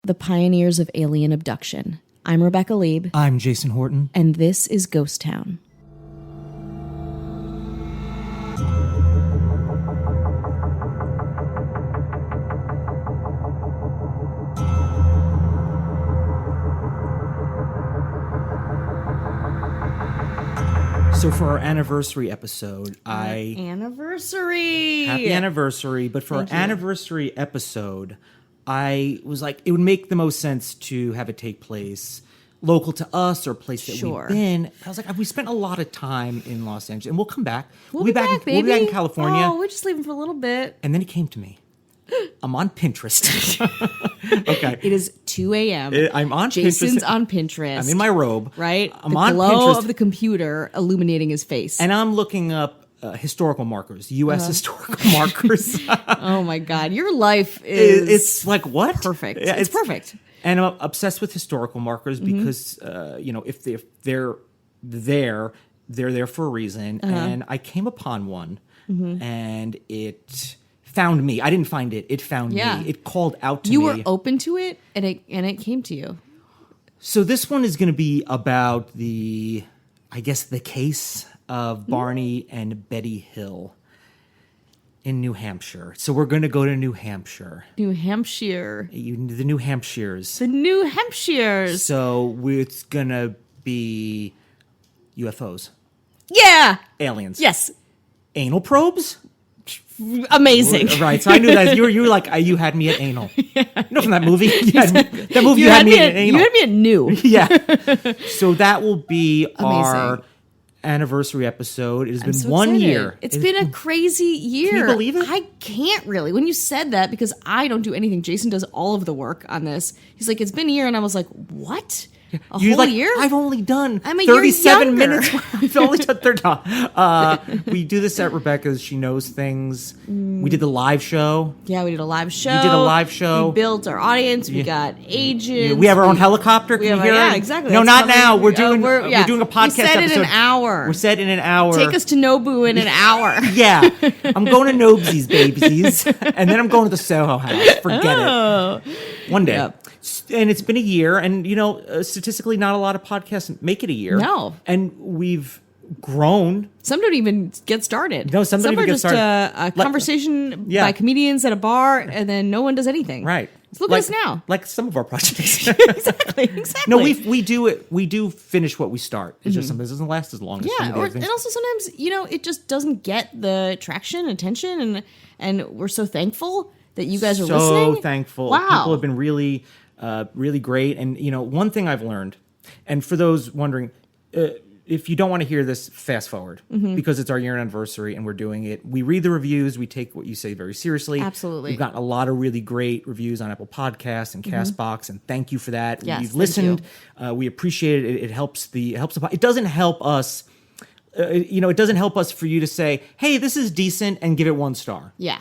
the pioneers of alien abduction. I'm Rebecca Lieb. I'm Jason Horton. And this is Ghost Town. So for our anniversary episode, Happy anniversary! But for our anniversary episode, I was like, it would make the most sense to have it take place local to us or a place that we've been. I was like, we spent a lot of time in Los Angeles, and we'll come back. We'll be back, baby. We'll be back in California. Oh, we're just leaving for a little bit. And then it came to me. I'm on Pinterest. Okay. It is 2 a.m. I'm on Jason's Pinterest. on Pinterest. I'm in my robe. Right? I'm the on glow Pinterest. of the computer illuminating his face. And I'm looking up historical markers, U.S. historical markers. Oh my God. Your life is... It's like, what? Perfect. Yeah, it's perfect. And I'm obsessed with historical markers because, if they're there, they're there for a reason. And I came upon one and it found me. I didn't find it. It found me. It called out to me. You were open to it and it came to you. So this one is going to be about the case of Barney and Betty Hill in New Hampshire. So we're going to go to New Hampshire. New Hampshire. The New Hampshires. The New Hampshires. So it's going to be UFOs. Yeah. Aliens. Yes. Anal probes? Amazing. Right. So I knew that. You were like, you had me at anal. You know from that movie? You had me at anal. You had me at new. Yeah. So that will be our anniversary episode. It has been so 1 excited. year. It's been a crazy year. Can you believe it? I can't really. When you said that, because I don't do anything, Jason does all of the work on this. He's like, it's been a year. And I was like, what? A whole year? I've only done I'm a 37 year minutes. I've only done 30. We do this at Rebecca's. She knows things. We did the live show. Yeah, we did a live show. We did a live show. We built our audience. We got agents. We have our own helicopter. Can you hear it? Exactly. No, That's not now. We're doing a podcast We said episode. in an hour. We're set in an hour. Take us to Nobu in an hour. Yeah. I'm going to Nobesies, babies. And then I'm going to the Soho House. Forget it. One day. Yep. And it's been a year. And, statistically, not a lot of podcasts make it a year. No. And we've grown. Some don't even get started. No, some don't even get started. A conversation by comedians at a bar, and then no one does anything. Right. Look at us now. Like some of our projects. Exactly. No, we do it. We do finish what we start. It's just something that doesn't last as long as some of the other things. And also sometimes, it just doesn't get the traction, attention, and we're so thankful that you guys are listening. So thankful. Wow. People have been really, really great. And, one thing I've learned, and for those wondering, if you don't want to hear this, fast forward because it's our year anniversary and we're doing it. We read the reviews. We take what you say very seriously. Absolutely. We've gotten a lot of really great reviews on Apple Podcasts and Castbox, and thank you for that. Yes, You've listened. We appreciate it. It helps it doesn't help us. It doesn't help us for you to say, "Hey, this is decent," and give it 1 star. Yeah.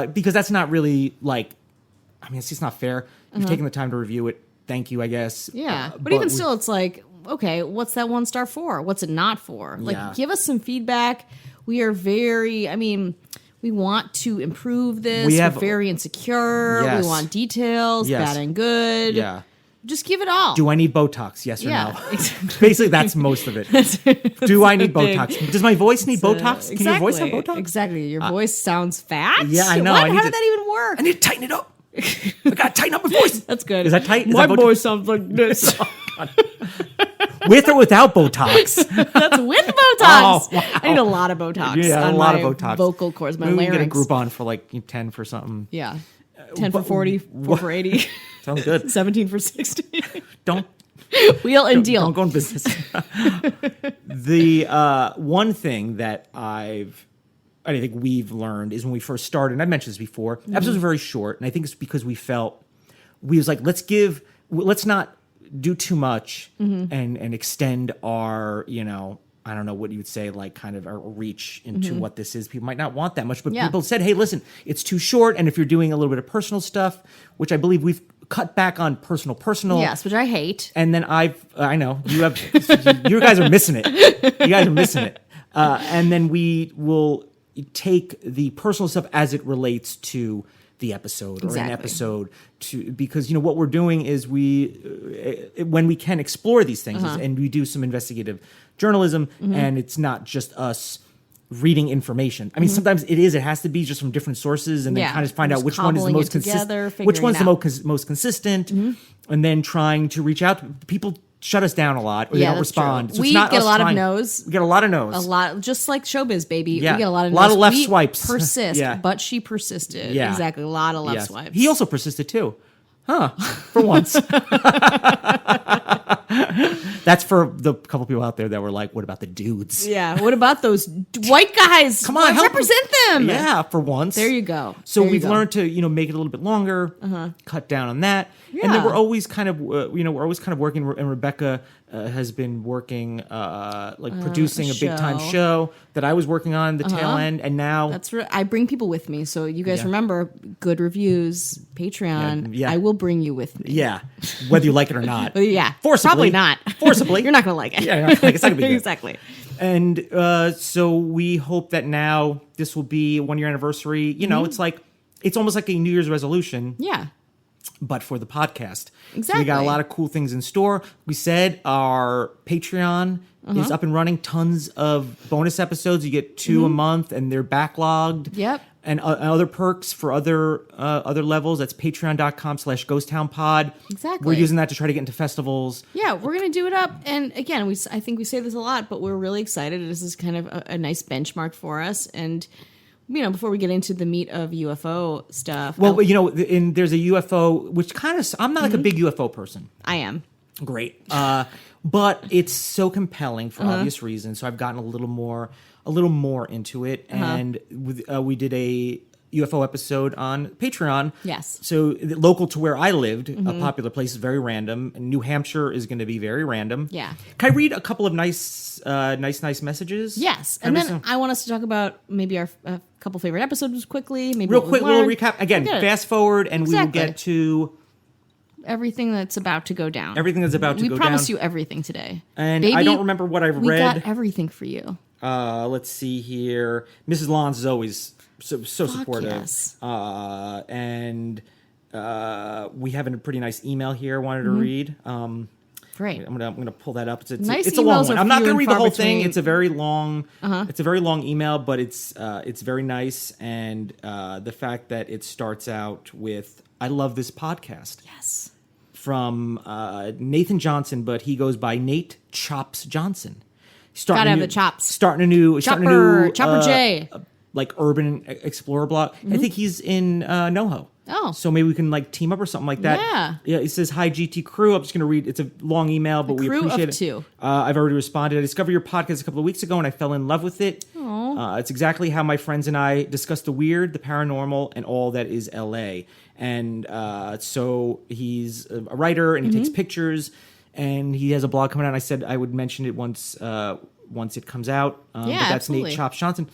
Because that's not really it's just not fair. You've taken the time to review it. Thank you, I guess. Yeah. But even still, it's like, okay, what's that 1 star for? What's it not for? Give us some feedback. We are very, we want to improve this. We're very insecure. Yes. We want details, bad and good. Yeah. Just give it all. Do I need Botox? Yes or no? Exactly. Basically, that's most of it. Do I need Botox? Does my voice need Botox? Can your voice have Botox? Exactly. Your voice sounds fat. Yeah, I know. How did that even work? I need to tighten it up. I gotta tighten up my voice. That's good. Is that tight? My voice sounds like this. With or without Botox? That's with Botox. Oh, wow. I need a lot of Botox. Yeah, on a lot my of Botox. Vocal cords, my Maybe we larynx. can get a Groupon for 10 for something. Yeah. 10 for 40, 4 for 80. Sounds good. 17 for 60. Don't Wheel and deal. Don't go in business. The one thing that I think we've learned is when we first started, and I mentioned this before, episodes are very short, and I think it's because we was like, let's not do too much and extend our, I don't know what you would say, kind of our reach into what this is. People might not want that much, but people said, hey, listen, it's too short. And if you're doing a little bit of personal stuff, which I believe we've cut back on personal. Yes, which I hate. And then I know, you guys are missing it. You guys are missing it. And then we will take the personal stuff as it relates to the episode or an episode because what we're doing is when we can explore these things and we do some investigative journalism and it's not just us reading information. I mean, sometimes it has to be just from different sources and then kind of find out which one is the most consistent, most consistent, and then trying to reach out. People shut us down a lot or they don't respond. So we get a lot of no's. We get a lot of no's. A lot, just like showbiz, baby. Yeah. We get a lot of no's. A lot of left swipes. Persist, but she persisted. Yeah. Exactly. A lot of left swipes. He also persisted too. Huh. For once. That's for the couple people out there that were like, what about the dudes? Yeah. What about those white guys? Come on, represent them. Yeah, for once. There you go. So we've learned to, make it a little bit longer, cut down on that. Yeah. And then we're always kind of, working, and Rebecca has been working, producing a big time show that I was working on the tail end. And now that's right. I bring people with me. So you guys remember, good reviews, Patreon. Yeah. I will bring you with me. Yeah. Whether you like it or not. Yeah. Forcibly. Probably not. Forcibly. You're not going to like it. Yeah, it's not going to be good. Exactly. And so we hope that now this will be a 1 year anniversary. It's almost like a New Year's resolution. Yeah. But for the podcast. Exactly. So we got a lot of cool things in store. We said our Patreon is up and running. Tons of bonus episodes. You get 2 a month, and they're backlogged. Yep. And other perks for other levels. That's patreon.com/ghosttownpod. Exactly. We're using that to try to get into festivals. Yeah, we're going to do it up. And again, I think we say this a lot, but we're really excited. This is kind of a nice benchmark for us. And before we get into the meat of UFO stuff. Well, there's a UFO, which kind of, I'm not like a big UFO person. I am. Great. But it's so compelling for obvious reasons. So I've gotten a little more into it. And we did a UFO episode on Patreon. Yes. So local to where I lived, a popular place is very random. And New Hampshire is going to be very random. Yeah. Can I read a couple of nice messages? Yes. And then I want us to talk about maybe our couple favorite episodes quickly. Maybe real quick, little recap. Again, fast forward and we will get to everything that's about to go down. Everything that's about to go down. We promise you everything today. And baby, I don't remember what I've read. We got everything for you. Let's see here. Mrs. Lons is always so supportive. Yes. And we have a pretty nice email here I wanted to read. Great. I'm gonna pull that up. It's nice a long one. I'm not gonna read the whole between. thing. It's a very long it's a very long email, but it's very nice. And the fact that it starts out with I love this podcast. Yes. From Nathan Johnson, but he goes by Nate Chops Johnson. Gotta have the chops. Starting a new Chopper J. Like urban explorer blog. I think he's in NoHo. Oh. So maybe we can team up or something like that. Yeah. Yeah. It says, hi, GT crew. I'm just going to read. It's a long email, but we appreciate it. Two. I've already responded. I discovered your podcast a couple of weeks ago and I fell in love with it. It's exactly how my friends and I discuss the weird, the paranormal, and all that is LA. And so he's a writer and he takes pictures and he has a blog coming out. And I said I would mention it once it comes out. But that's absolutely. Nate Chops Johnson.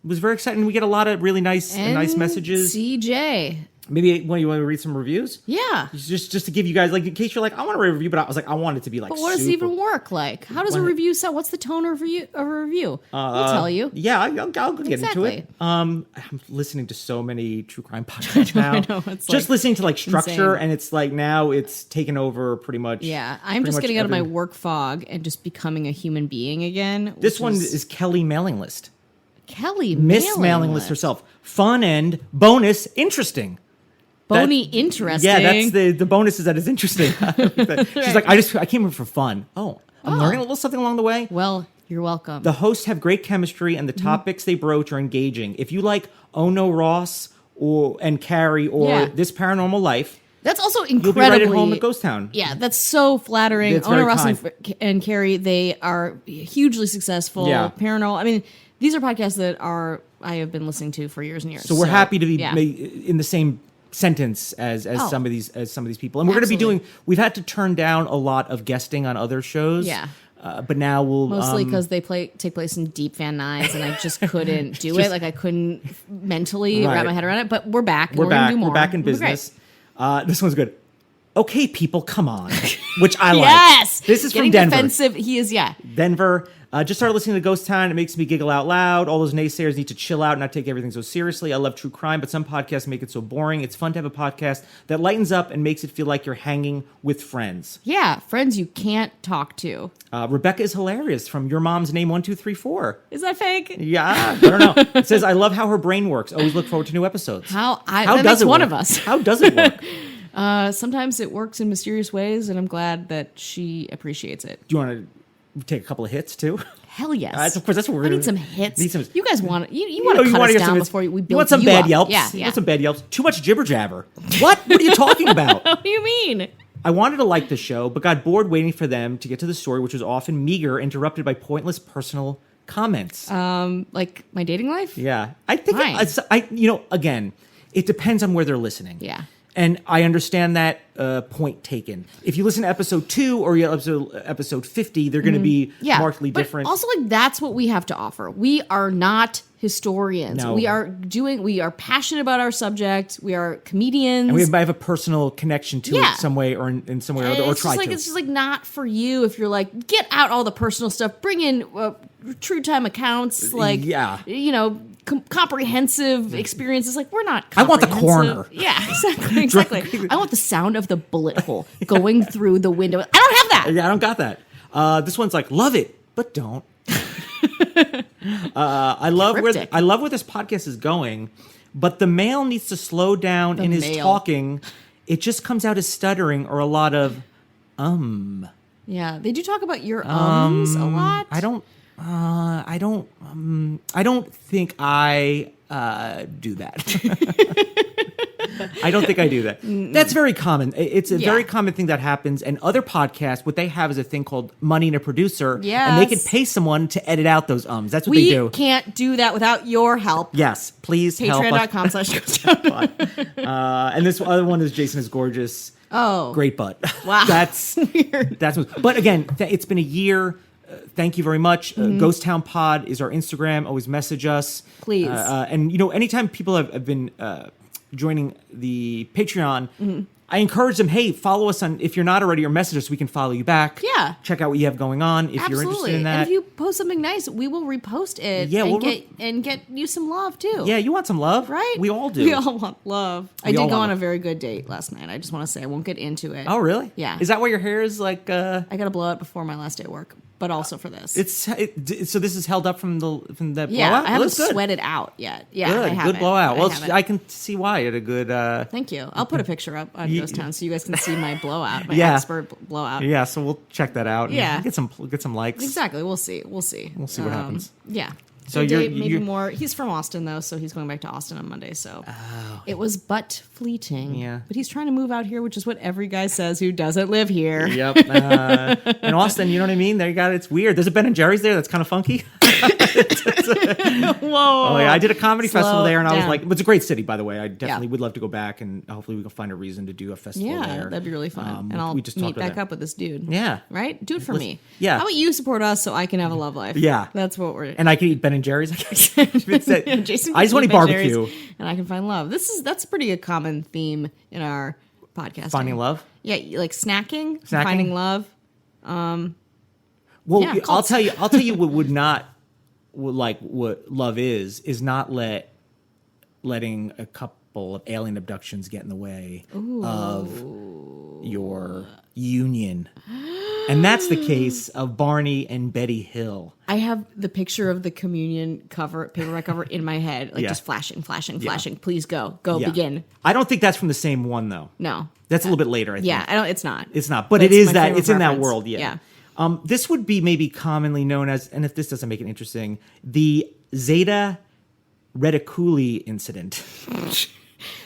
It was very exciting. We get a lot of really nice messages. CJ. Maybe you want to read some reviews? Yeah. Just to give you guys, in case you're like, I want to read a review, but I was like, I want it to be But what does it even work like? How does a review sound? What's the tone of a review? I'll tell you. Yeah, I'll get into it. I'm listening to so many true crime podcasts now. I know. It's just listening to structure, insane. and it's now it's taken over pretty much. Yeah, I'm just getting out of my work fog and just becoming a human being again. This one is Kelly Mailing List. Kelly Miss Mailing List herself. Fun and bonus interesting. Interesting. Yeah, that's the bonus is that it's interesting. She's like, I came here for fun. I'm learning a little something along the way. Well, you're welcome. The hosts have great chemistry and the topics they broach are engaging. If you like Ono Ross and Carrie or This Paranormal Life, that's also incredibly. You'll be right at home at Ghost Town. Yeah, that's so flattering. It's Ono very Ross kind. and Carrie, they are hugely successful. Yeah. Paranormal. I mean, these are podcasts that I have been listening to for years and years. So we're happy to be in the same sentence as some of these people, and we're going to be doing. We've had to turn down a lot of guesting on other shows. Yeah. But now we'll mostly because they take place in deep Van Nuys, and I just couldn't do it. Like I couldn't mentally wrap my head around it. But we're back. We're back. Gonna do more. We're back in business. This one's good. Okay, people, come on. Which I like. Yes. This is Getting from Denver. Defensive. He is. Yeah. Denver. Just started listening to Ghost Town. It makes me giggle out loud. All those naysayers need to chill out and not take everything so seriously. I love true crime, but some podcasts make it so boring. It's fun to have a podcast that lightens up and makes it feel like you're hanging with friends. Yeah, friends you can't talk to. Rebecca is hilarious from Your Mom's Name 1234. Is that fake? Yeah, I don't know. It says, I love how her brain works. Always look forward to new episodes. How does it one work? Of us. How does it work? Sometimes it works in mysterious ways, and I'm glad that she appreciates it. Do you want to take a couple of hits too? Hell yes. Of course, that's what we're I going need some hits. Need some, you guys want you want to cut us down before we build you want some bad up. Yelps? Yeah. You want some bad Yelps? Too much jibber jabber. What? What are you talking about? What do you mean? I wanted to like the show, but got bored waiting for them to get to the story, which was often meager, interrupted by pointless personal comments. Like my dating life? Yeah. I think, again, it depends on where they're listening. Yeah. And I understand that point taken. If you listen to episode 2 or episode 50, they're going to be markedly different. But also, like, that's what we have to offer. We are not historians. No. We are passionate about our subject. We are comedians. And we have a personal connection to it some way or in some way or other, or try to. It's just like not for you if you're like, get out all the personal stuff. Bring in true time accounts. Like, comprehensive experiences. Like, we're not I want the comprehensive. coroner. Yeah, exactly. I want the sound of the bullet hole going through the window. I don't have that. Yeah, I don't got that. This one's like, love it, but don't. I love where this podcast is going, but the male needs to slow down in his talking. It just comes out as stuttering or a lot of Yeah, they do talk about your a lot. I don't think I do that. I don't think I do that. That's very common. It's a very common thing that happens. And other podcasts, what they have is a thing called money and a producer. Yes. And they can pay someone to edit out those ums. That's what they do. We can't do that without your help. Yes, please help us. Patreon.com/. And this other one is Jason is gorgeous. Oh. Great butt. Wow. That's weird. But again, it's been a year. Thank you very much. Ghost Town Pod is our Instagram. Always message us. Please. And, anytime people have been joining the Patreon, I encourage them, hey, follow us on, if you're not already, or message us, we can follow you back. Yeah. Check out what you have going on if you're interested in that. And if you post something nice, we will repost it and get you some love, too. Yeah, you want some love? Right? We all do. We all want love. I did go on a very good date last night. I just want to say I won't get into it. Oh, really? Yeah. Is that why your hair is like... I got to blow out before my last day of work. But also for this, so this is held up from that blowout. I haven't sweated out yet. Yeah, good blowout. Well, I can see why it a good. Thank you. I'll put a picture up on Ghost Town so you guys can see my blowout, my expert blowout. Yeah, so we'll check that out. Yeah, get some likes. Exactly. We'll see. We'll see what happens. Yeah. So you're more. He's from Austin though, so he's going back to Austin on Monday. So it was but fleeting. Yeah, but he's trying to move out here, which is what every guy says who doesn't live here. Yep. In Austin, you know what I mean? There you got it. It's weird. There's a Ben and Jerry's there. That's kind of funky. Whoa! Oh, yeah. I did a comedy festival there, and I was down. like, it's a great city, by the way. I definitely would love to go back, and hopefully we can find a reason to do a festival there. Yeah, that'd be really fun. And I'll meet back up with this dude. Yeah. Right? Do it for me. Yeah. How about you support us so I can have a love life? Yeah. That's what we're... And I can eat Ben and Jerry's, I guess. Jason I just want to barbecue. And I can find love. That's pretty a common theme in our podcast. Finding love? Yeah, like snacking? Finding love. Well, yeah, I'll tell you what would not... what love is not letting a couple of alien abductions get in the way of your union. And that's the case of Barney and Betty Hill. I have the picture of the communion paperback cover in my head, just flashing. Please go begin. I don't think that's from the same one though. No. That's a little bit later, I think. Yeah, it's not. It's not, but it is that it's in that world, Yeah. This would be maybe commonly known as, and if this doesn't make it interesting, the Zeta Reticuli Incident.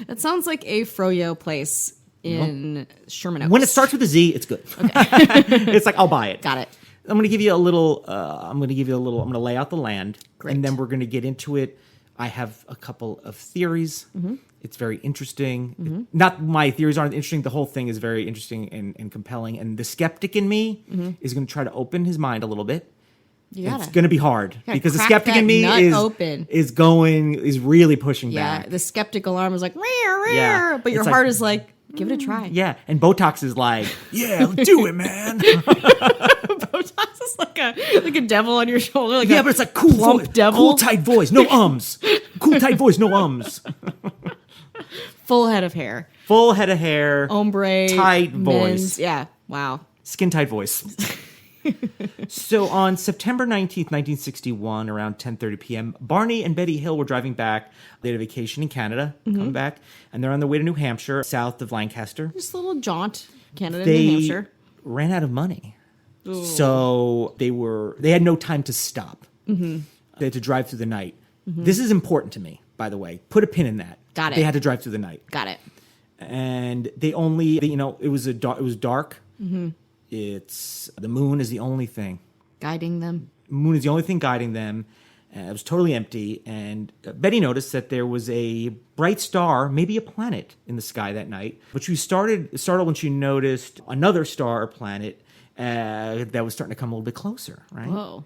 That sounds like a froyo place in Sherman Oaks. When it starts with a Z, it's good. Okay. It's like, I'll buy it. Got it. I'm going to give you a little, I'm going to lay out the land. Great. And then we're going to get into it. I have a couple of theories. Mm-hmm. It's very interesting. Mm-hmm. Not my theories aren't interesting. The whole thing is very interesting and compelling. And the skeptic in me is going to try to open his mind a little bit. It's going to be hard because the skeptic in me is really pushing back. Yeah, the skeptic alarm is like, rear, but your heart is like, Give it a try. Yeah. And Botox is like, yeah, do it, man. Botox is like a devil on your shoulder. Like but it's like cool voice. Devil. Cool, tight voice. No ums. Cool, tight voice. No ums. Full head of hair. Full head of hair. Ombre. Tight voice. Yeah. Wow. Skin tight voice. So on September 19th, 1961, around 10:30 p.m., Barney and Betty Hill were driving back. They had a vacation in Canada, coming back, and they're on their way to New Hampshire, south of Lancaster. Just a little jaunt, Canada, New Hampshire. Ran out of money. Ooh. So they had no time to stop. Mm-hmm. They had to drive through the night. Mm-hmm. This is important to me, by the way. Put a pin in that. Got it. They had to drive through the night. Got it. And it was dark. Mm-hmm. The moon is the only thing guiding them. Moon is the only thing guiding them. It was totally empty. And Betty noticed that there was a bright star, maybe a planet, in the sky that night. But she startled when she noticed another star or planet that was starting to come a little bit closer, right? Whoa.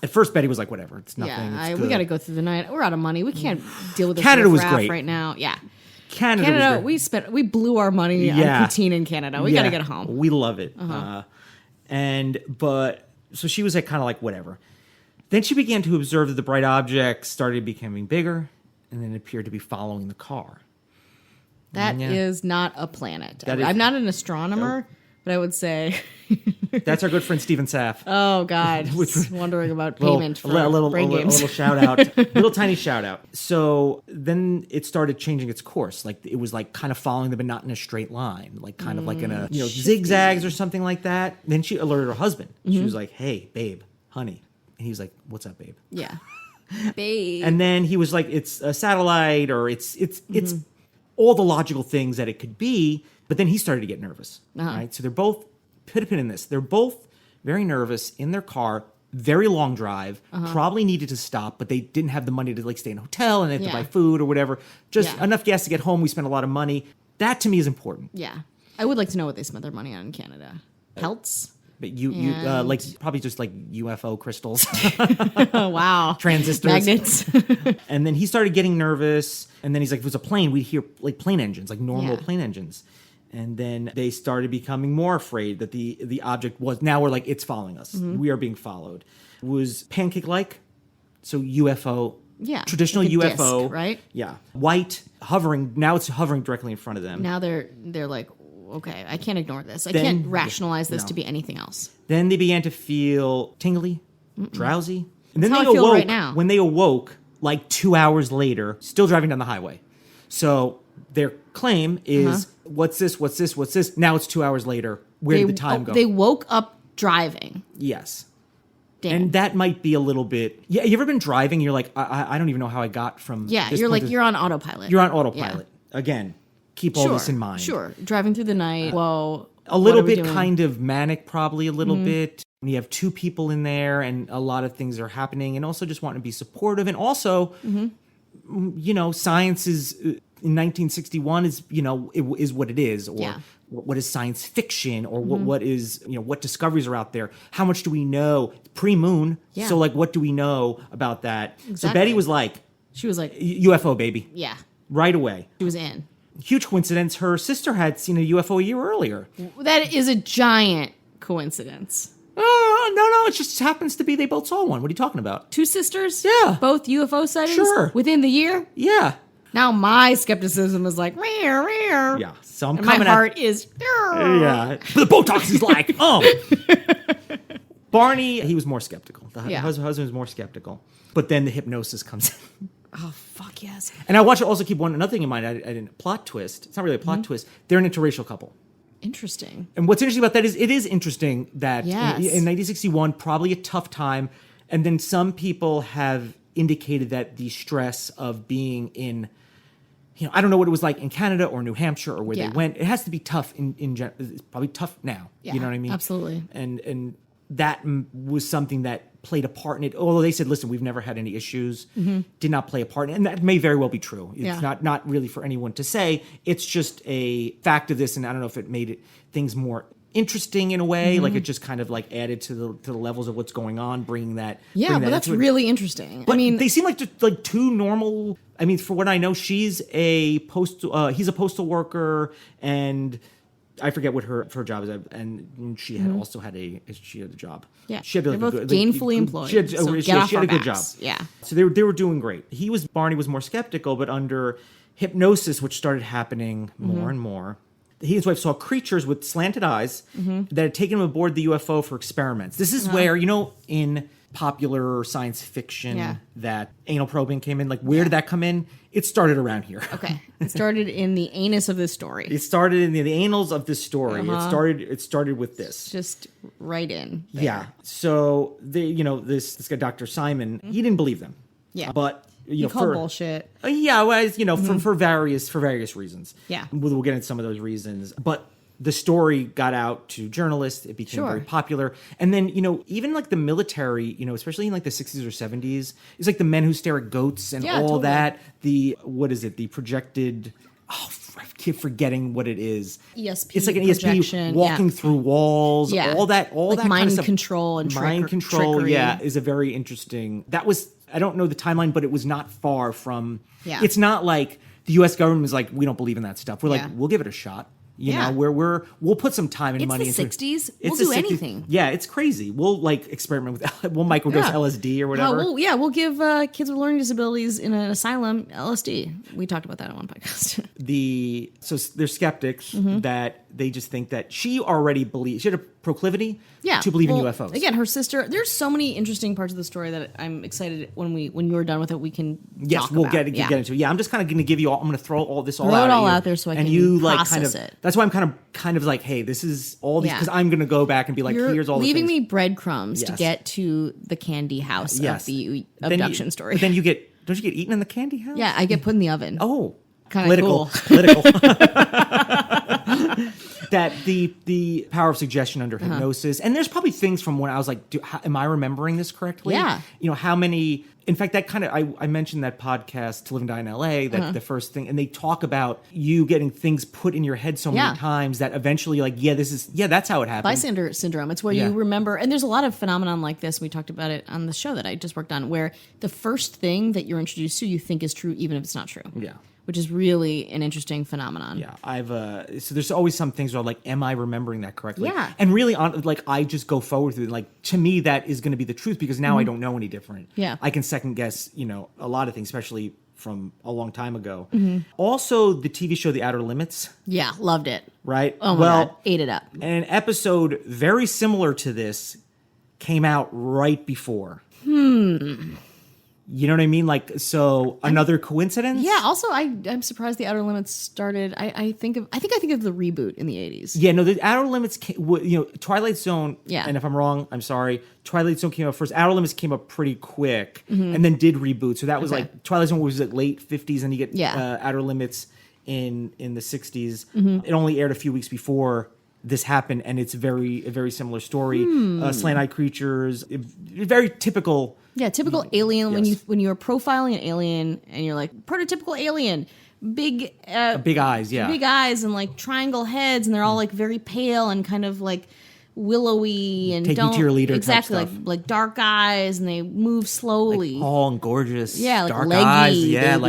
At first, Betty was like, whatever, it's nothing. Yeah, we got to go through the night. We're out of money. We can't deal with this Canada was great right now. Yeah. Canada was great. We blew our money on poutine in Canada. We got to get home. We love it. So she was like, kind of like, whatever. Then she began to observe that the bright object started becoming bigger and then appeared to be following the car. That is not a planet. I'm not an astronomer, but I would say... That's our good friend Stephen Saff. Oh, God. Wondering about payment for brain games. A little shout out. Little tiny shout out. So then it started changing its course. Like it was like kind of following them, but not in a straight line. Like kind of like in a, zigzags or something like that. Then she alerted her husband. Mm-hmm. She was like, hey, babe, honey. And he was like, what's up, babe? Yeah. Babe. And then he was like, it's a satellite or it's all the logical things that it could be. But then he started to get nervous. Right? So they're both, put a pin in this, they're both very nervous in their car, very long drive, probably needed to stop, but they didn't have the money to like stay in a hotel and they had to buy food or whatever. Just enough gas to get home. We spent a lot of money. That to me is important. Yeah. I would like to know what they spent their money on in Canada. Pelts? But you like probably just like UFO crystals. Wow. Transistors. Magnets. And then he started getting nervous. And then he's like, if it was a plane, we'd hear like plane engines, like normal plane engines. And then they started becoming more afraid that the object was, now we're like, it's following us. Mm-hmm. We are being followed. It was pancake-like. So UFO. Yeah. Traditional like UFO. Disc, right? Yeah. White, hovering. Now it's hovering directly in front of them. Now they're like, okay, I can't ignore this. I can't rationalize this to be anything else. Then they began to feel tingly, drowsy. And then That's they how I feel awoke. right now. When they awoke, like 2 hours later, still driving down the highway. So their claim is, what's this? Now it's 2 hours later. Where did the time go? They woke up driving. Yes. Damn. And that might be a little bit... Yeah, you ever been driving? You're like, I don't even know how I got from... Yeah, you're like, you're on autopilot. You're on autopilot. Yeah. Again, keep all this in mind. Sure, driving through the night. Whoa. A little bit kind of manic, probably a little bit. When you have two people in there and a lot of things are happening, and also just wanting to be supportive. And also, science is... in 1961 is, is what it is, or what is science fiction, or what is, what discoveries are out there. How much do we know? Pre-moon. Yeah. So like, what do we know about that? Exactly. So Betty was like, she was like, UFO baby. Yeah. Right away. She was in. Huge coincidence. Her sister had seen a UFO a year earlier. That is a giant coincidence. No, it just happens to be they both saw one. What are you talking about? Two sisters? Yeah. Both UFO sightings? Sure. Within the year? Yeah. Now my skepticism is like, yeah. So I'm and coming my heart is, yeah. The Botox is like, Barney, he was more skeptical. The husband was more skeptical. But then the hypnosis comes in. Oh, fuck yes. And I want you to also keep another thing in mind. I didn't plot twist. It's not really a plot twist. They're an interracial couple. Interesting. And what's interesting about that is it is interesting that in 1961, probably a tough time. And then some people have indicated that the stress of being in, I don't know what it was like in Canada or New Hampshire or where they went. It has to be tough in general. It's probably tough now. Yeah, you know what I mean? Absolutely. And that was something that played a part in it. Although they said, listen, we've never had any issues, did not play a part in it. And that may very well be true. It's not really for anyone to say. It's just a fact of this. And I don't know if it made things more interesting in a way, like it just kind of like added to the levels of what's going on, bringing that. Yeah, but that's really interesting. But I mean, they seem like just like two normal I mean, for what I know, he's a postal worker, and I forget what her job is, and she had also had a job. Yeah, she had they're both gainfully employed. She had a good job. Yeah, so they were doing great. Barney was more skeptical, but under hypnosis, which started happening more and more, he and his wife saw creatures with slanted eyes that had taken him aboard the UFO for experiments. This is where, in popular science fiction that anal probing came in. Like, where did that come in? It started around here. Okay. It started in the anus of this story. It started in the annals of this story. It started with this. Just right in. There. Yeah. So this guy, Dr. Simon, he didn't believe them. Yeah. But you call bullshit. Yeah, well, for various reasons. Yeah. We'll get into some of those reasons. But the story got out to journalists. It became very popular. And then, even like the military, especially in like the 60s or 70s, it's like the men who stare at goats and all that. The projected, I keep forgetting what it is. ESP. It's like an ESP walking through walls. Yeah. All that mind kind of stuff. Control and mind control. Trickery. Yeah, is a very interesting. That was, I don't know the timeline, but it was not far from. Yeah. It's not like the U.S. government is like, we don't believe in that stuff. We're like, we'll give it a shot. We'll put some time and money into it. It's the 60s. We'll do anything. Yeah, it's crazy. We'll like experiment with, we'll microdose LSD or whatever. We'll give kids with learning disabilities in an asylum LSD. We talked about that on one podcast. So they're skeptics that they just think that she already believed, she had a proclivity to believe in UFOs. Again, her sister, there's so many interesting parts of the story that I'm excited when you're done with it, we can talk we'll about. Get into it. Yeah, I'm just kind of going to give you all, I'm going to throw all this all out. Throw it all out there so I can process it. That's why I'm kind of like, hey, this is all these, because I'm going to go back and be like, here's all the things. Leaving me breadcrumbs to get to the candy house of the abduction story. But then don't you get eaten in the candy house? Yeah, I get put in the oven. Oh, kind of cool. Political. That the power of suggestion under hypnosis, and there's probably things from when I was like, am I remembering this correctly? Yeah. How many, in fact, that kind of, I mentioned that podcast, To Live and Die in LA, that the first thing, and they talk about you getting things put in your head so many times that eventually like, that's how it happened. Bystander syndrome. It's where you remember, and there's a lot of phenomenon like this. We talked about it on the show that I just worked on, where the first thing that you're introduced to, you think is true, even if it's not true. Yeah. Which is really an interesting phenomenon. Yeah, so there's always some things where I'm like, am I remembering that correctly? Yeah. And really, I just go forward with it. Like, to me, that is going to be the truth because now I don't know any different. Yeah. I can second guess, a lot of things, especially from a long time ago. Also, the TV show The Outer Limits. Yeah, loved it. Right? Oh my God, ate it up. And an episode very similar to this came out right before. You know what I mean? Like, so another coincidence? Yeah. Also, I'm surprised The Outer Limits started. I think of the reboot in the 80s. Yeah. No, The Outer Limits, Twilight Zone. Yeah. And if I'm wrong, I'm sorry. Twilight Zone came out first. Outer Limits came up pretty quick, and then did reboot. So that was like Twilight Zone was like late 50s, and you get Outer Limits in the 60s. It only aired a few weeks before this happened, and it's a very similar story. Slant-eyed creatures, very typical. Yeah, typical alien. When you're profiling an alien and you're like prototypical alien, big eyes, big eyes and like triangle heads, and they're all like very pale and kind of like willowy and take you to your leader exactly like dark eyes, and they move slowly, like tall and gorgeous, like dark leggy, eyes,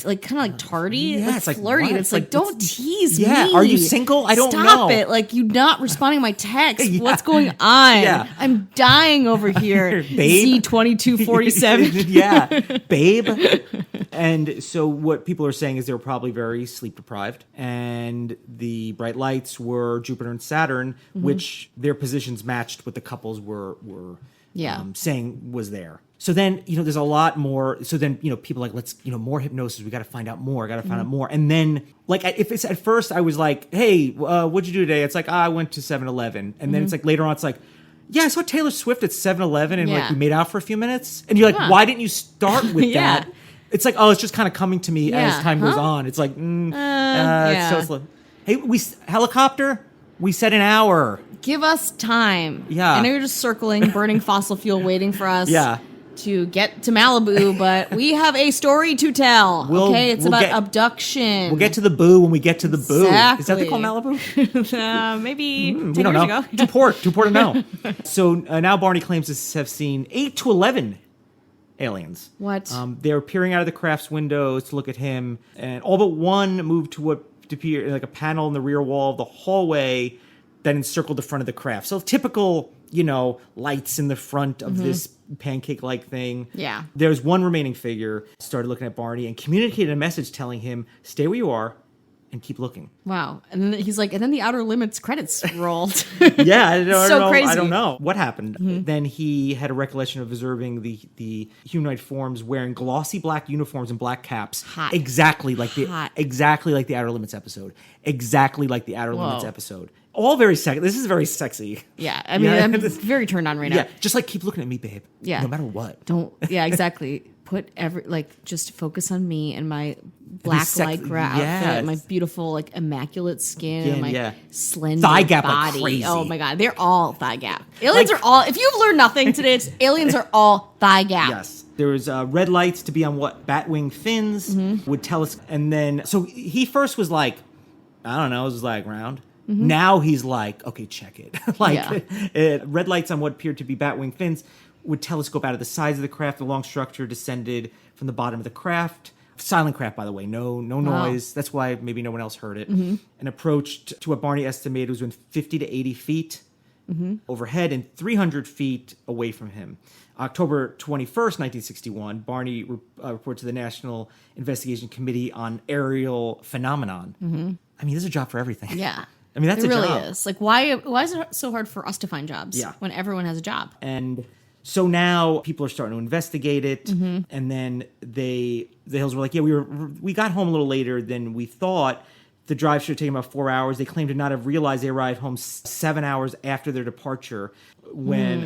like kind of like tardy, it's like flirty. what? It's like don't tease me. Are you single? I don't know. Stop it! Like you're not responding to my text. What's going on? Yeah. I'm dying over here, babe. Z2247. Yeah, babe. And so what people are saying is they were probably very sleep deprived, and the bright lights were Jupiter and Saturn, which their positions matched what the couples were saying was there. So then, there's a lot more. So then, people are like, let's, more hypnosis. We got to find out more. And then, like, if it's at first, I was like, hey, what'd you do today? It's like, I went to 7-Eleven. And then it's like later on, it's like, yeah, I saw Taylor Swift at 7-Eleven and like we made out for a few minutes. And you're like, why didn't you start with that? It's like, it's just kind of coming to me as time goes on. It's like, it's so slow. Hey, helicopter, we said an hour. Give us time. Yeah. I know you're just circling, burning fossil fuel, waiting for us to get to Malibu, but we have a story to tell. It's about abduction. We'll get to the boo when we get to the boo. Exactly. Is that they call Malibu? Maybe 10 we don't years know. ago. Too poor to know. So now Barney claims to have seen 8 to 11 aliens. What? They were peering out of the craft's windows to look at him, and all but one moved to what appeared like a panel in the rear wall of the hallway that encircled the front of the craft. So typical, lights in the front of this pancake-like thing. Yeah. There's one remaining figure, started looking at Barney and communicated a message telling him, stay where you are and keep looking. Wow. And then he's like, and then the Outer Limits credits rolled. Yeah, I don't know. Crazy. I don't know what happened. Then he had a recollection of observing the humanoid forms wearing glossy black uniforms and black caps. Hot. Exactly like the Outer Limits episode. Exactly like the Outer Limits episode. All very sexy. This is very sexy. Yeah, I mean, I'm very turned on right now. Yeah, just like keep looking at me, babe. Yeah, no matter what. Yeah, exactly. Put just focus on me and my black lycra outfit, my beautiful immaculate skin, and my slender thigh gap body. Like crazy. Oh my god, they're all thigh gap. Aliens are all. If you've learned nothing today, it's aliens are all thigh gap. Yes. There was red lights to be on what batwing fins would tell us, and then so he first was like, I don't know, it was like round. Now he's like, okay, check it. Red lights on what appeared to be batwing fins would telescope out of the sides of the craft. The long structure descended from the bottom of the craft. Silent craft, by the way, no noise. That's why maybe no one else heard it. And approached to what Barney estimated was within 50 to 80 feet overhead and 300 feet away from him. October 21st, 1961, Barney reported to the National Investigation Committee on Aerial Phenomenon. I mean, there's a job for everything. Yeah. I mean, that's it really job. is. Like, why is it so hard for us to find jobs when everyone has a job? And so now people are starting to investigate it. And then the Hills were like, yeah, we got home a little later than we thought. The drive should have taken about 4 hours. They claim to not have realized they arrived home 7 hours after their departure.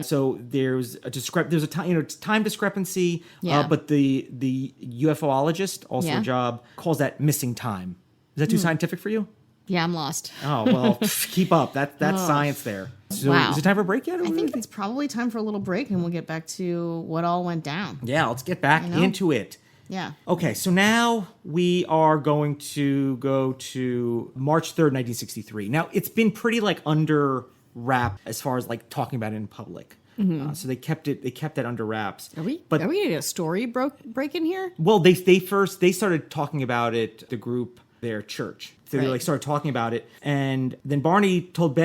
So there's a time discrepancy. Yeah. But the UFOologist, also a job, calls that missing time. Is that too scientific for you? Yeah, I'm lost. Oh, well, keep up. That's science there. So is it time for a break yet? I think it's probably time for a little break, and we'll get back to what all went down. Yeah, let's get back into it. Yeah. Okay, so now we are going to go to March 3rd, 1963. Now, it's been pretty under wrap as far as talking about it in public. So they kept that under wraps. Are we getting a story break in here? Well, they started talking about it, the group, their church. So they started talking about it, and then Barney told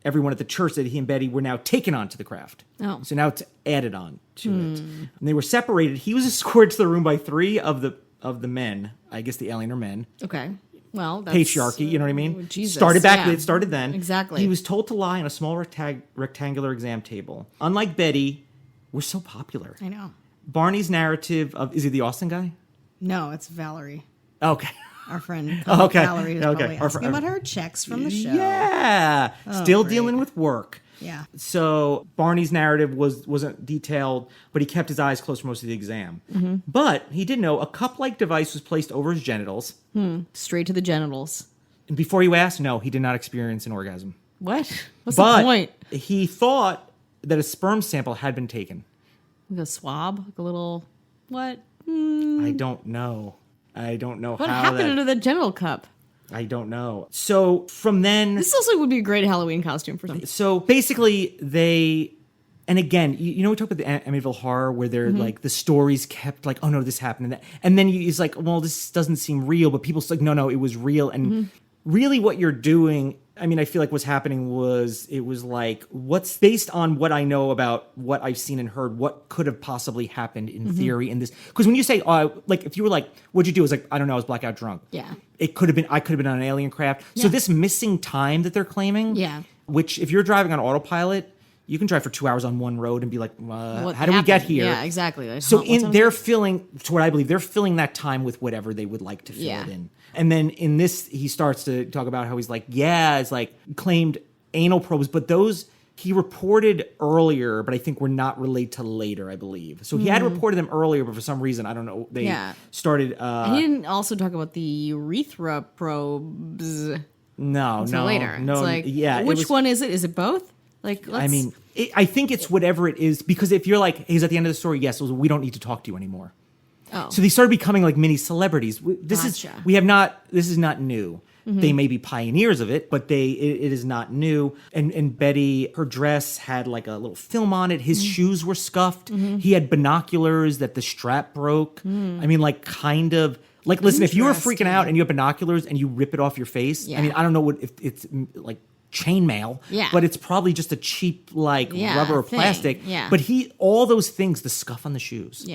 everyone at the church that he and Betty were now taken onto the craft. Oh. So now it's added on to it. And they were separated. He was escorted to the room by 3 of the men. I guess the alien are men. Okay. Well, that's patriarchy, you know what I mean? Jesus, It started then. Exactly. He was told to lie on a small rectangular exam table. Unlike Betty, we're so popular. I know. Barney's narrative of, is he the Austin guy? No, it's Valerie. Okay. Our friend Valerie is probably asking about her checks from the show. Yeah. Still dealing with work. Yeah. So Barney's narrative wasn't detailed, but he kept his eyes closed for most of the exam. But he did know a cup-like device was placed over his genitals. Straight to the genitals. And before you ask, no, he did not experience an orgasm. What? What's the point? He thought that a sperm sample had been taken. Like a swab? Like a little... What? I don't know. What happened to the genital cup? I don't know. So from then... This also would be a great Halloween costume for something. So basically they... And again, we talk about the Amityville Horror where they're the stories kept oh no, this happened. And that. And then it's well, this doesn't seem real. But people's no, it was real. And really what you're doing... I mean, I feel like what's happening was what's based on what I know about what I've seen and heard, what could have possibly happened in theory in this. Because when you say, if you were what'd you do? It's I don't know, I was blackout drunk. Yeah. I could have been on an alien craft. Yeah. So this missing time that they're claiming, which if you're driving on autopilot, you can drive for 2 hours on one road and be like, how did we get here? Yeah, exactly. So they're filling that time with whatever they would like to fill it in. And then in this, he starts to talk about how he's claimed anal probes, but those he reported earlier, but I think were not relayed to later, I believe. So he had reported them earlier, but for some reason, I don't know, they started... he didn't also talk about the urethra probes. No. Later. No, it's which one is it? Is it both? I think it's whatever it is, because if you're he's at the end of the story, yes, we don't need to talk to you anymore. Oh. So they started becoming mini celebrities. This is not new. They may be pioneers of it, but it is not new. And Betty, her dress had like a little film on it. His shoes were scuffed. He had binoculars that the strap broke. I mean, like kind of like, listen, if you were freaking out and you have binoculars and you rip it off your face, I mean, I don't know if it's like chainmail, but it's probably just a cheap like rubber or plastic. But all those things, the scuff on the shoes.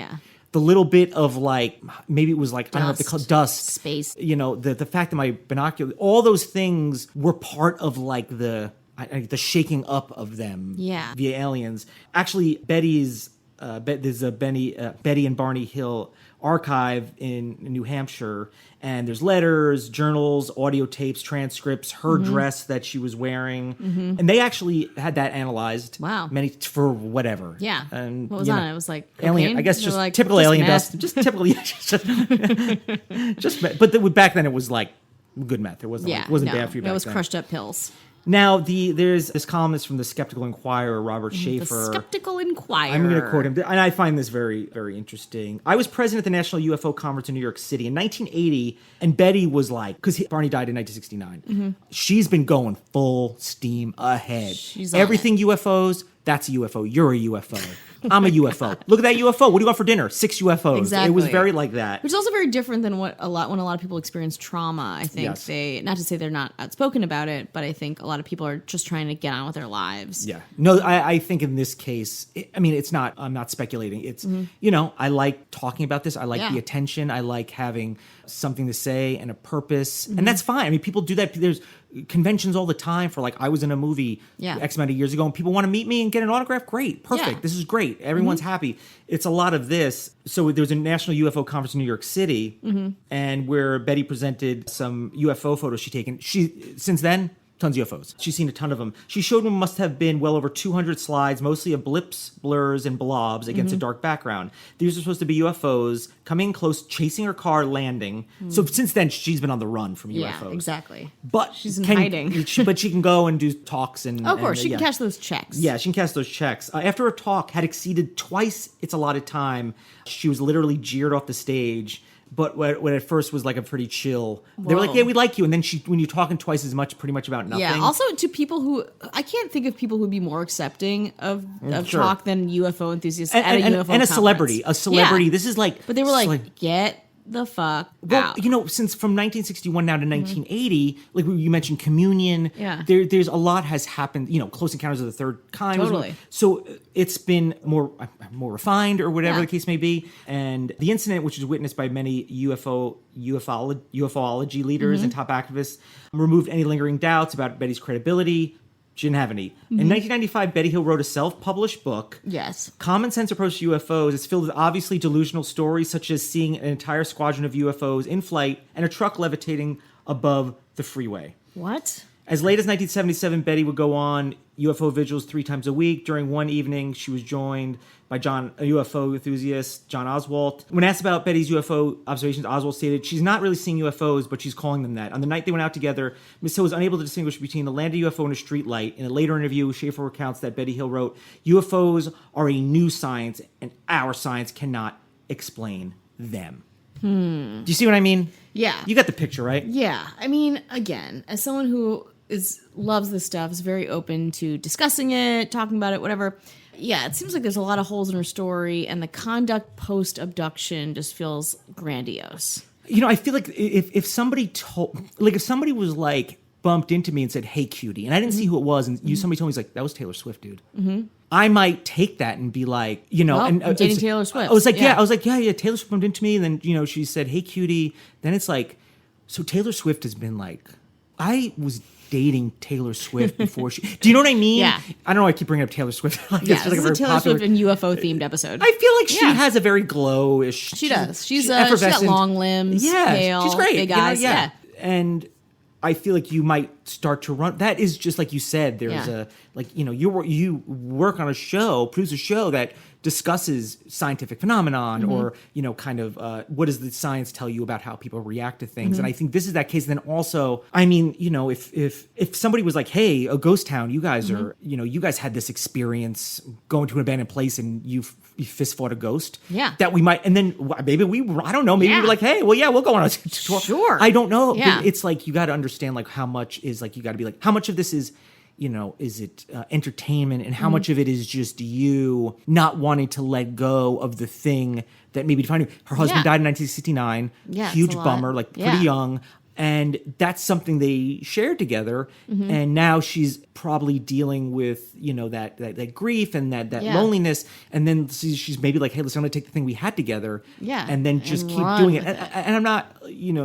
The little bit of like, maybe it was like, dust. I don't know if they call it dust. Space. You know, the fact that my binocular, all those things were part of like the shaking up of them via aliens. Actually, there's a Betty and Barney Hill archive in New Hampshire, and there's letters, journals, audio tapes, transcripts, her dress that she was wearing, and they actually had that analyzed. Wow. For whatever. Yeah. And what was on it? It was like cocaine? Alien. I guess just like, typical alien dust. Just typical. But back then it was like good meth. It wasn't. It wasn't bad for you. Back it was then. crushed up pills. Now, there's this columnist from the Skeptical Inquirer, Robert Schaefer. The Skeptical Inquirer. I'm going to quote him, and I find this very, very interesting. I was present at the National UFO Conference in New York City in 1980, and Betty was like, because Barney died in 1969, she's been going full steam ahead. She's everything UFOs, that's a UFO. You're a UFO. I'm a UFO. Look at that UFO. What do you want for dinner? 6 UFOs. Exactly. It was very like that. Which is also very different than when a lot of people experience trauma. I think they, not to say they're not outspoken about it, but I think a lot of people are just trying to get on with their lives. Yeah. No, I think in this case, it's not, I'm not speculating. It's, I like talking about this. I like the attention. I like having something to say and a purpose. And that's fine. I mean, people do that. There's conventions all the time for like, I was in a movie X amount of years ago and people want to meet me and get an autograph. Great. Perfect. This is great. Everyone's happy. It's a lot of this. So there was a National UFO Conference in New York City and where Betty presented some UFO photos she'd taken. Since then, tons of UFOs. She's seen a ton of them. She showed them must have been well over 200 slides, mostly of blips, blurs, and blobs against a dark background. These are supposed to be UFOs coming close, chasing her car, landing. So since then, she's been on the run from UFOs. Yeah, exactly. But she's in hiding. But she can go and do talks. And of course, she can cash those checks. Yeah, she can cash those checks. After her talk had exceeded twice its allotted time, she was literally jeered off the stage. But when at first was like a pretty chill, they were like, "Yeah, we like you," and then when you're talking twice as much, pretty much about nothing. Yeah. Also, to people who I can't think of people who'd be more accepting of talk than UFO enthusiasts at a UFO conference. A celebrity. Yeah. This is like, but they were like, get the fuck out. Since from 1961 now to 1980, like you mentioned, communion. Yeah. There's a lot has happened. Close Encounters of the Third Kind. Totally. So it's been more refined, or whatever the case may be. And the incident, which was witnessed by many UFOlogy leaders and top activists, removed any lingering doubts about Betty's credibility. She didn't have any. In 1995, Betty Hill wrote a self-published book. Yes. Common Sense Approach to UFOs. It's filled with obviously delusional stories, such as seeing an entire squadron of UFOs in flight and a truck levitating above the freeway. What? As late as 1977, Betty would go on UFO vigils 3 times a week. During one evening, she was joined by a UFO enthusiast, John Oswalt. When asked about Betty's UFO observations, Oswalt stated, she's not really seeing UFOs, but she's calling them that. On the night they went out together, Miss Hill was unable to distinguish between a landed UFO and a street light. In a later interview, Schaefer recounts that Betty Hill wrote, UFOs are a new science, and our science cannot explain them. Do you see what I mean? Yeah. You got the picture, right? Yeah. I mean, again, as someone who loves this stuff, is very open to discussing it, talking about it, whatever. Yeah, it seems like there's a lot of holes in her story, and the conduct post-abduction just feels grandiose. I feel like if somebody was like bumped into me and said, "Hey, cutie," and I didn't see who it was, and somebody told me, that was Taylor Swift, dude. I might take that and be like, I'm dating Taylor Swift. I was like, yeah, Taylor Swift bumped into me, and then she said, "Hey, cutie." Then it's like, so Taylor Swift has been like, I was dating Taylor Swift before she. Do you know what I mean? Yeah. I don't know. I keep bringing up Taylor Swift. This is a Taylor Swift and UFO themed episode. I feel like she has a very glowish. She does. She's got long limbs. Yeah, pale, she's great. Big eyes. Yeah. And I feel like you might start to run. That is just like you said. There's you work on a show, produce a show that discusses scientific phenomenon or kind of what does the science tell you about how people react to things. And I think this is that case. And then also, I mean, if somebody was like, "Hey, a ghost town, you guys are you guys had this experience going to an abandoned place and you fist fought a ghost. Yeah. That we might, and then maybe I don't know, maybe we're like, hey, well, yeah, we'll go on a tour. Sure. I don't know. Yeah. It's like, you got to understand, like, how much is, like, you got to be like, how much of this is, is it entertainment, and how much of it is just you not wanting to let go of the thing that maybe defined you. Her husband died in 1969. Yeah. Huge bummer, like pretty young. And that's something they shared together. And now she's probably dealing with, that grief and that loneliness. And then she's maybe like, hey, listen, I'm going to take the thing we had together. Yeah. And then just keep doing it. And I'm not,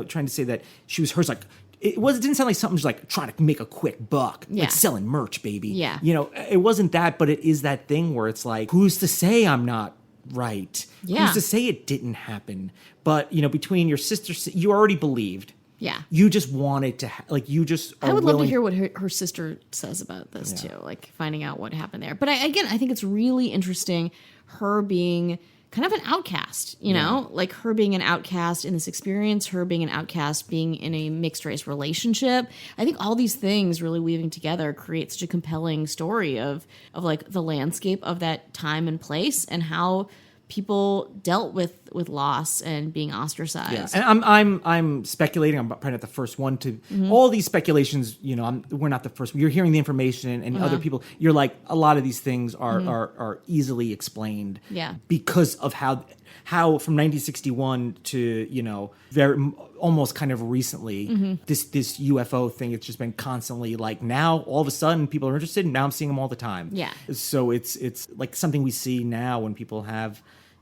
trying to say that she was hers. Like, it didn't sound like something like trying to make a quick buck. Like selling merch, baby. Yeah. It wasn't that, but it is that thing where it's like, who's to say I'm not right? Yeah. Who's to say it didn't happen? But, between your sister, you already believed. Yeah. You just wanted to, you just are I would willing. love to hear what her sister says about this too, like finding out what happened there. But I think it's really interesting, her being kind of an outcast, like her being an outcast in this experience, her being an outcast being in a mixed race relationship. I think all these things really weaving together create such a compelling story of like the landscape of that time and place and how people dealt with loss and being ostracized. Yeah. And I'm speculating. I'm probably not the first one to all these speculations. We're not the first. You're hearing the information and other people. You're like, a lot of these things are easily explained. Yeah. Because of how from 1961 to very almost kind of recently this UFO thing. It's just been constantly like, now all of a sudden people are interested, and now I'm seeing them all the time. Yeah. So it's like something we see now when people have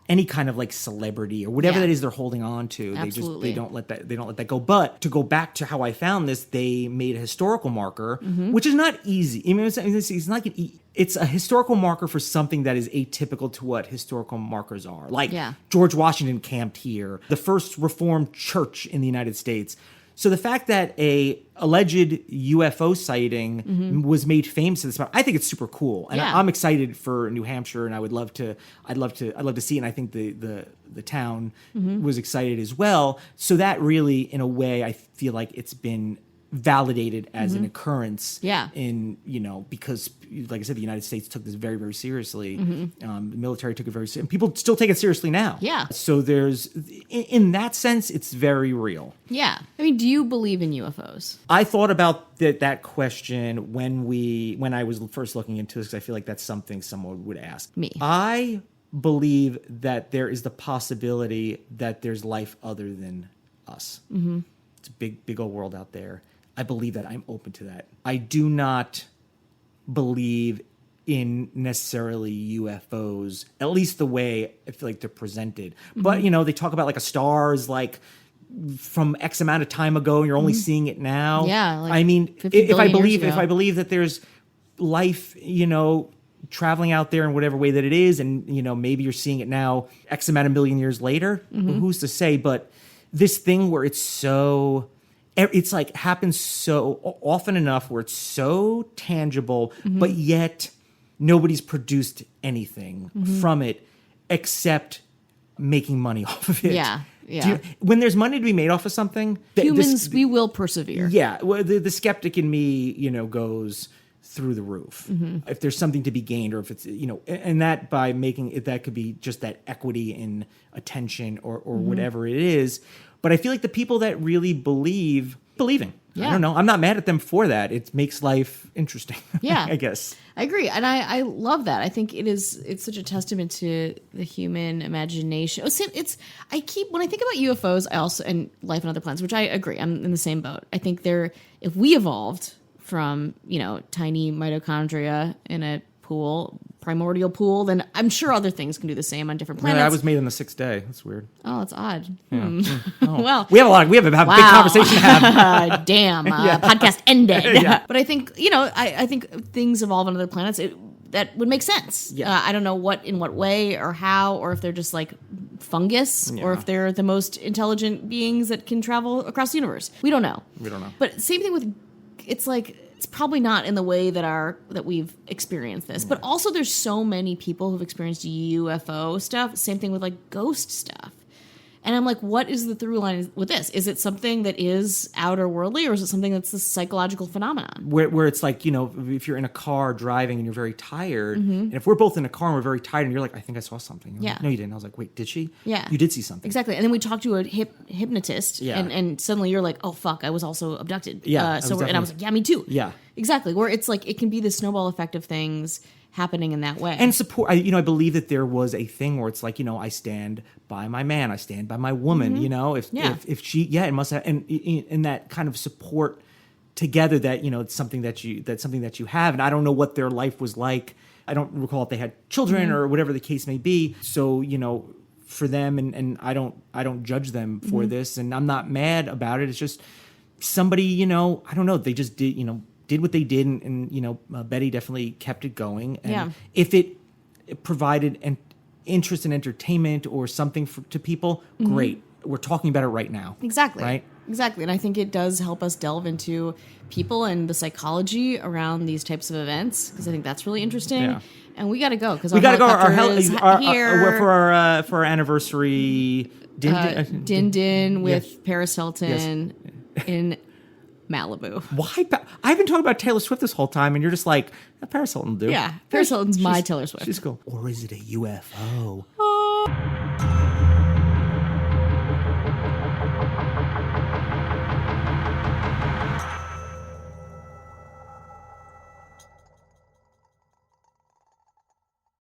any kind of like celebrity or whatever that is they're holding on to. Absolutely. They don't let that go. But to go back to how I found this, they made a historical marker, which is not easy. I mean, it's not it's a historical marker for something that is atypical to what historical markers are. Like George Washington camped here, the first Reformed church in the United States. So the fact that a alleged UFO sighting was made famous at this moment, I think it's super cool, and I'm excited for New Hampshire, and I'd love to see it. And I think the town was excited as well. So that really, in a way, I feel like it's been validated as an occurrence. Yeah. Because, like I said, the United States took this very, very seriously. The military took it very seriously, and people still take it seriously now. Yeah. So there's, in that sense, it's very real. Yeah. I mean, do you believe in UFOs? I thought about that question when I was first looking into this, because I feel like that's something someone would ask me. I believe that there is the possibility that there's life other than us. It's a big, big old world out there. I believe that. I'm open to that. I do not believe in necessarily UFOs, at least the way I feel like they're presented. But, they talk about like a star is like from X amount of time ago, and you're only seeing it now. Yeah. Like I mean, if I believe that there's life, traveling out there in whatever way that it is, and, maybe you're seeing it now X amount of million years later, who's to say? But this thing where it's like happens so often enough where it's so tangible, but yet nobody's produced anything from it except making money off of it. Yeah. Yeah. When there's money to be made off of something, humans, we will persevere. Yeah. Well, the skeptic in me, goes through the roof. If there's something to be gained, or if it's, and that by making it, that could be just that equity in attention or whatever it is. But I feel like the people that really believing. Yeah. I don't know. I'm not mad at them for that. It makes life interesting. Yeah. I guess. I agree. And I love that. I think it's such a testament to the human imagination. When I think about UFOs, I also, and life on other planets, which I agree, I'm in the same boat. I think if we evolved from, tiny mitochondria in a primordial pool, then I'm sure other things can do the same on different planets. Yeah, I was made on the 6th day. That's weird. Oh, that's odd. Yeah. Oh. Well, we have a big conversation to have. Damn, podcast ended. Yeah. But I think, I think things evolve on other planets. That would make sense. Yeah. I don't know in what way or how, or if they're just like fungus, or if they're the most intelligent beings that can travel across the universe. We don't know. But same thing with, it's like, it's probably not in the way that we've experienced this, but also there's so many people who've experienced UFO stuff. Same thing with like ghost stuff. And I'm like, what is the through line with this? Is it something that is outer worldly, or is it something that's this psychological phenomenon? Where it's like, if you're in a car driving and you're very tired, and if we're both in a car and we're very tired and you're like, I think I saw something. Yeah. Like, no, you didn't. I was like, wait, did she? Yeah. You did see something. Exactly. And then we talk to a hypnotist, and suddenly you're like, oh, fuck, I was also abducted. Yeah. And I was like, yeah, me too. Yeah. Exactly. Where it's like, it can be the snowball effect of things happening in that way. And support, I believe that there was a thing where it's like, I stand by my man, I stand by my woman, if she, it must have, and in that kind of support together that, it's something that you have. And I don't know what their life was like. I don't recall if they had children or whatever the case may be. So, for them, and I don't judge them for this, and I'm not mad about it. It's just somebody, I don't know, they just did what they did, and Betty definitely kept it going. And if it provided an interest and entertainment or something to people, great. We're talking about it right now. Exactly. Right? Exactly. And I think it does help us delve into people and the psychology around these types of events, because I think that's really interesting. Yeah. And we got to go, because we got to go. Here for our anniversary din with Paris Hilton in Malibu. Why? I've been talking about Taylor Swift this whole time, and you're just like, Paris Hilton, dude. Yeah, Paris Hilton's my Taylor Swift. She's cool. Or is it a UFO?